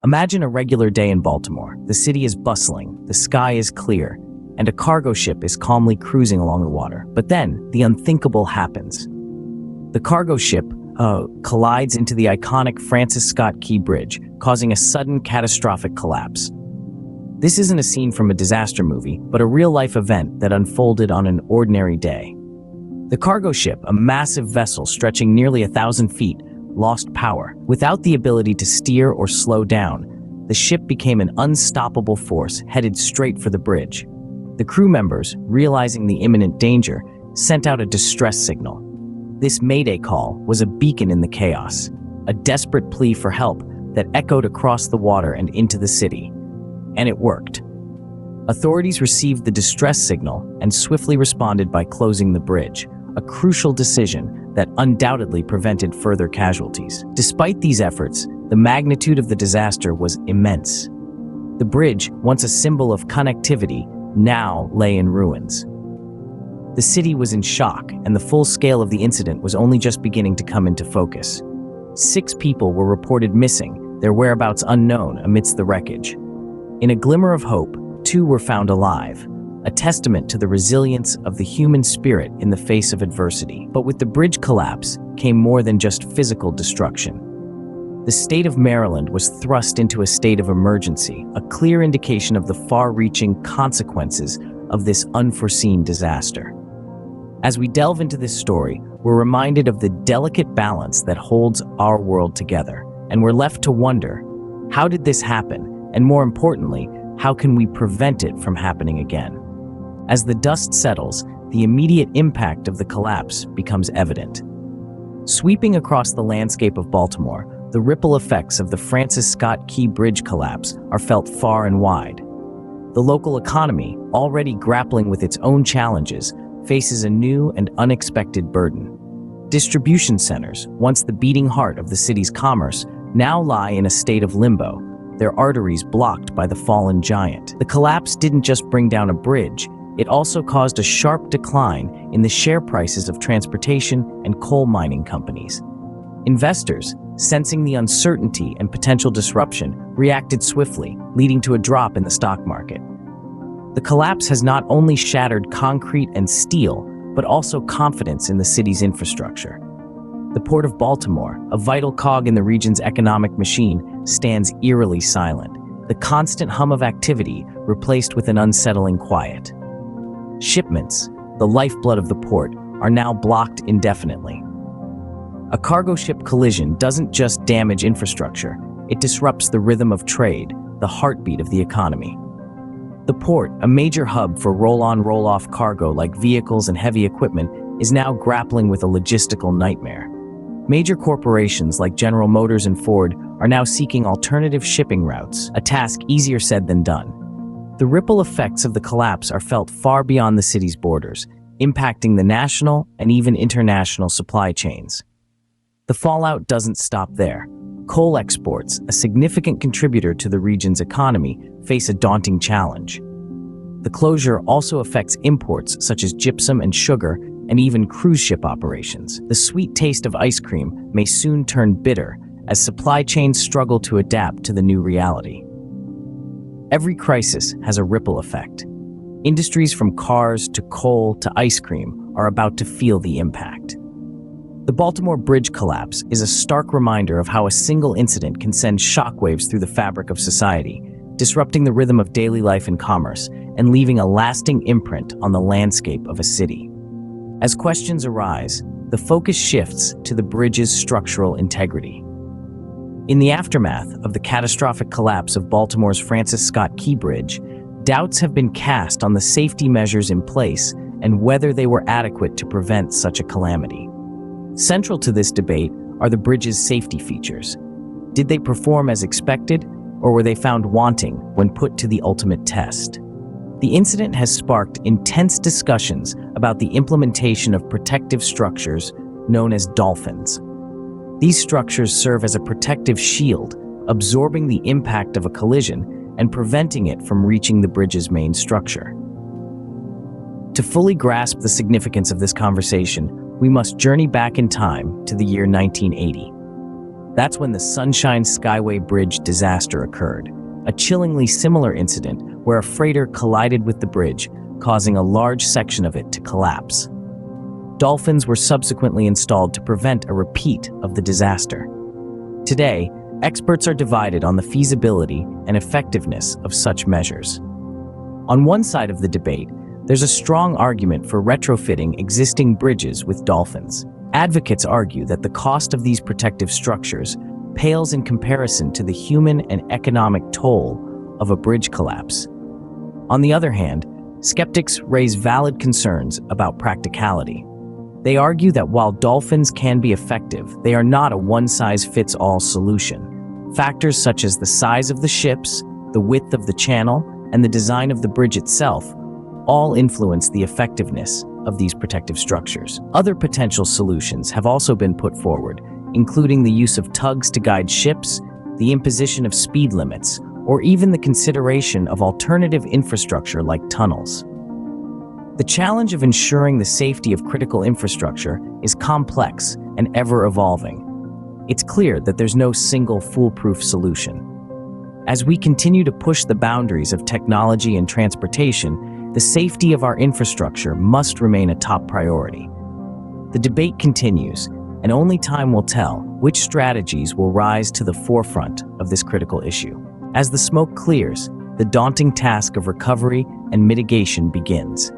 Imagine a regular day in Baltimore. The city is bustling, the sky is clear, and a cargo ship is calmly cruising along the water. But then, the unthinkable happens. The cargo ship collides into the iconic Francis Scott Key Bridge, causing a sudden catastrophic collapse. This isn't a scene from a disaster movie, but a real-life event that unfolded on an ordinary day. The cargo ship, a massive vessel stretching nearly 1,000 feet, lost power. Without the ability to steer or slow down, the ship became an unstoppable force headed straight for the bridge. The crew members, realizing the imminent danger, sent out a distress signal. This mayday call was a beacon in the chaos, a desperate plea for help that echoed across the water and into the city. And it worked. Authorities received the distress signal and swiftly responded by closing the bridge, a crucial decision that undoubtedly prevented further casualties. Despite these efforts, the magnitude of the disaster was immense. The bridge, once a symbol of connectivity, now lay in ruins. The city was in shock, and the full scale of the incident was only just beginning to come into focus. 6 people were reported missing, their whereabouts unknown amidst the wreckage. In a glimmer of hope, 2 were found alive, a testament to the resilience of the human spirit in the face of adversity. But with the bridge collapse came more than just physical destruction. The state of Maryland was thrust into a state of emergency, a clear indication of the far-reaching consequences of this unforeseen disaster. As we delve into this story, we're reminded of the delicate balance that holds our world together, and we're left to wonder, how did this happen? And more importantly, how can we prevent it from happening again? As the dust settles, the immediate impact of the collapse becomes evident. Sweeping across the landscape of Baltimore, the ripple effects of the Francis Scott Key Bridge collapse are felt far and wide. The local economy, already grappling with its own challenges, faces a new and unexpected burden. Distribution centers, once the beating heart of the city's commerce, now lie in a state of limbo, their arteries blocked by the fallen giant. The collapse didn't just bring down a bridge, it also caused a sharp decline in the share prices of transportation and coal mining companies. Investors, sensing the uncertainty and potential disruption, reacted swiftly, leading to a drop in the stock market. The collapse has not only shattered concrete and steel, but also confidence in the city's infrastructure. The Port of Baltimore, a vital cog in the region's economic machine, stands eerily silent, the constant hum of activity replaced with an unsettling quiet. Shipments, the lifeblood of the port, are now blocked indefinitely. A cargo ship collision doesn't just damage infrastructure, it disrupts the rhythm of trade, the heartbeat of the economy. The port, a major hub for roll-on, roll-off cargo like vehicles and heavy equipment, is now grappling with a logistical nightmare. Major corporations like General Motors and Ford are now seeking alternative shipping routes, a task easier said than done. The ripple effects of the collapse are felt far beyond the city's borders, impacting the national and even international supply chains. The fallout doesn't stop there. Coal exports, a significant contributor to the region's economy, face a daunting challenge. The closure also affects imports such as gypsum and sugar, and even cruise ship operations. The sweet taste of ice cream may soon turn bitter as supply chains struggle to adapt to the new reality. Every crisis has a ripple effect. Industries from cars to coal to ice cream are about to feel the impact. The Baltimore Bridge collapse is a stark reminder of how a single incident can send shockwaves through the fabric of society, disrupting the rhythm of daily life and commerce, and leaving a lasting imprint on the landscape of a city. As questions arise, the focus shifts to the bridge's structural integrity. In the aftermath of the catastrophic collapse of Baltimore's Francis Scott Key Bridge, doubts have been cast on the safety measures in place and whether they were adequate to prevent such a calamity. Central to this debate are the bridge's safety features. Did they perform as expected, or were they found wanting when put to the ultimate test? The incident has sparked intense discussions about the implementation of protective structures known as dolphins. These structures serve as a protective shield, absorbing the impact of a collision and preventing it from reaching the bridge's main structure. To fully grasp the significance of this conversation, we must journey back in time to the year 1980. That's when the Sunshine Skyway Bridge disaster occurred, a chillingly similar incident where a freighter collided with the bridge, causing a large section of it to collapse. Dolphins were subsequently installed to prevent a repeat of the disaster. Today, experts are divided on the feasibility and effectiveness of such measures. On one side of the debate, there's a strong argument for retrofitting existing bridges with dolphins. Advocates argue that the cost of these protective structures pales in comparison to the human and economic toll of a bridge collapse. On the other hand, skeptics raise valid concerns about practicality. They argue that while dolphins can be effective, they are not a one-size-fits-all solution. Factors such as the size of the ships, the width of the channel, and the design of the bridge itself all influence the effectiveness of these protective structures. Other potential solutions have also been put forward, including the use of tugs to guide ships, the imposition of speed limits, or even the consideration of alternative infrastructure like tunnels. The challenge of ensuring the safety of critical infrastructure is complex and ever-evolving. It's clear that there's no single foolproof solution. As we continue to push the boundaries of technology and transportation, the safety of our infrastructure must remain a top priority. The debate continues, and only time will tell which strategies will rise to the forefront of this critical issue. As the smoke clears, the daunting task of recovery and mitigation begins.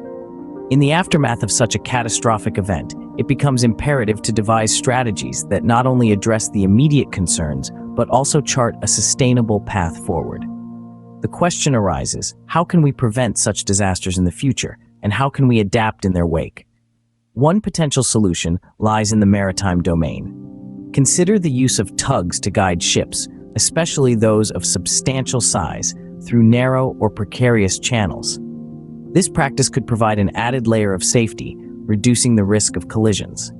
In the aftermath of such a catastrophic event, it becomes imperative to devise strategies that not only address the immediate concerns, but also chart a sustainable path forward. The question arises, how can we prevent such disasters in the future, and how can we adapt in their wake? One potential solution lies in the maritime domain. Consider the use of tugs to guide ships, especially those of substantial size, through narrow or precarious channels. This practice could provide an added layer of safety, reducing the risk of collisions.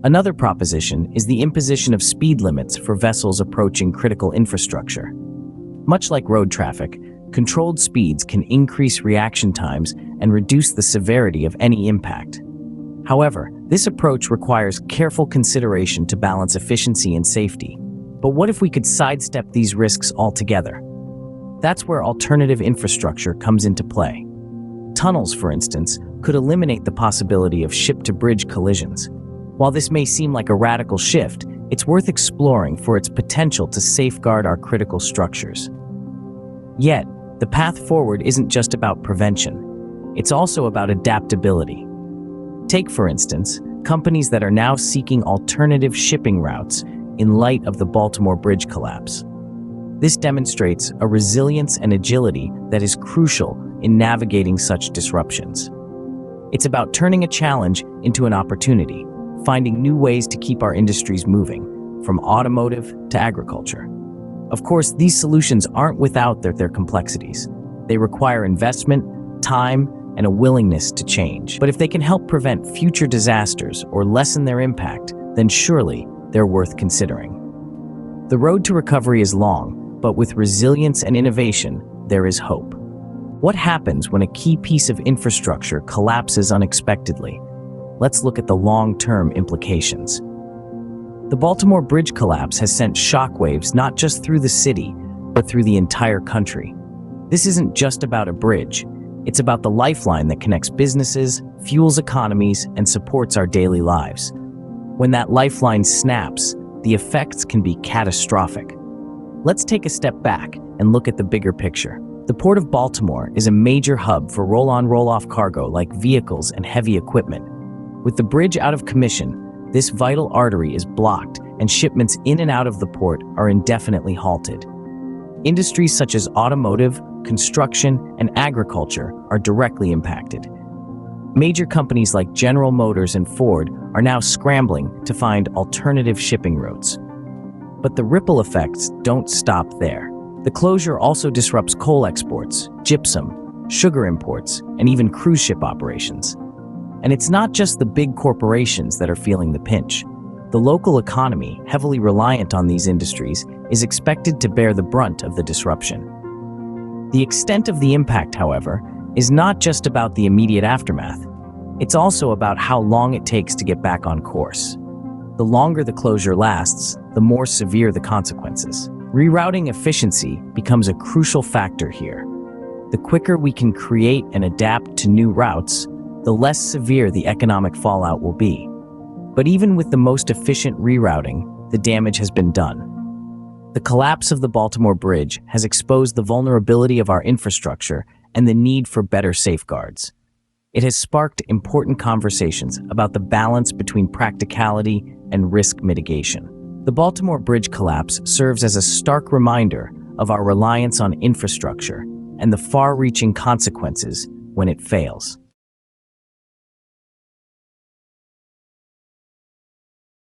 Another proposition is the imposition of speed limits for vessels approaching critical infrastructure. Much like road traffic, controlled speeds can increase reaction times and reduce the severity of any impact. However, this approach requires careful consideration to balance efficiency and safety. But what if we could sidestep these risks altogether? That's where alternative infrastructure comes into play. Tunnels, for instance, could eliminate the possibility of ship-to-bridge collisions. While this may seem like a radical shift, it's worth exploring for its potential to safeguard our critical structures. Yet, the path forward isn't just about prevention. It's also about adaptability. Take, for instance, companies that are now seeking alternative shipping routes in light of the Baltimore Bridge collapse. This demonstrates a resilience and agility that is crucial in navigating such disruptions. It's about turning a challenge into an opportunity, finding new ways to keep our industries moving, from automotive to agriculture. Of course, these solutions aren't without their complexities. They require investment, time, and a willingness to change. But if they can help prevent future disasters or lessen their impact, then surely they're worth considering. The road to recovery is long, but with resilience and innovation, there is hope. What happens when a key piece of infrastructure collapses unexpectedly? Let's look at the long-term implications. The Baltimore Bridge collapse has sent shockwaves not just through the city, but through the entire country. This isn't just about a bridge. It's about the lifeline that connects businesses, fuels economies, and supports our daily lives. When that lifeline snaps, the effects can be catastrophic. Let's take a step back and look at the bigger picture. The Port of Baltimore is a major hub for roll-on, roll-off cargo like vehicles and heavy equipment. With the bridge out of commission, this vital artery is blocked and shipments in and out of the port are indefinitely halted. Industries such as automotive, construction, and agriculture are directly impacted. Major companies like General Motors and Ford are now scrambling to find alternative shipping routes. But the ripple effects don't stop there. The closure also disrupts coal exports, gypsum, sugar imports, and even cruise ship operations. And it's not just the big corporations that are feeling the pinch. The local economy, heavily reliant on these industries, is expected to bear the brunt of the disruption. The extent of the impact, however, is not just about the immediate aftermath. It's also about how long it takes to get back on course. The longer the closure lasts, the more severe the consequences. Rerouting efficiency becomes a crucial factor here. The quicker we can create and adapt to new routes, the less severe the economic fallout will be. But even with the most efficient rerouting, the damage has been done. The collapse of the Baltimore Bridge has exposed the vulnerability of our infrastructure and the need for better safeguards. It has sparked important conversations about the balance between practicality and risk mitigation. The Baltimore Bridge collapse serves as a stark reminder of our reliance on infrastructure and the far-reaching consequences when it fails.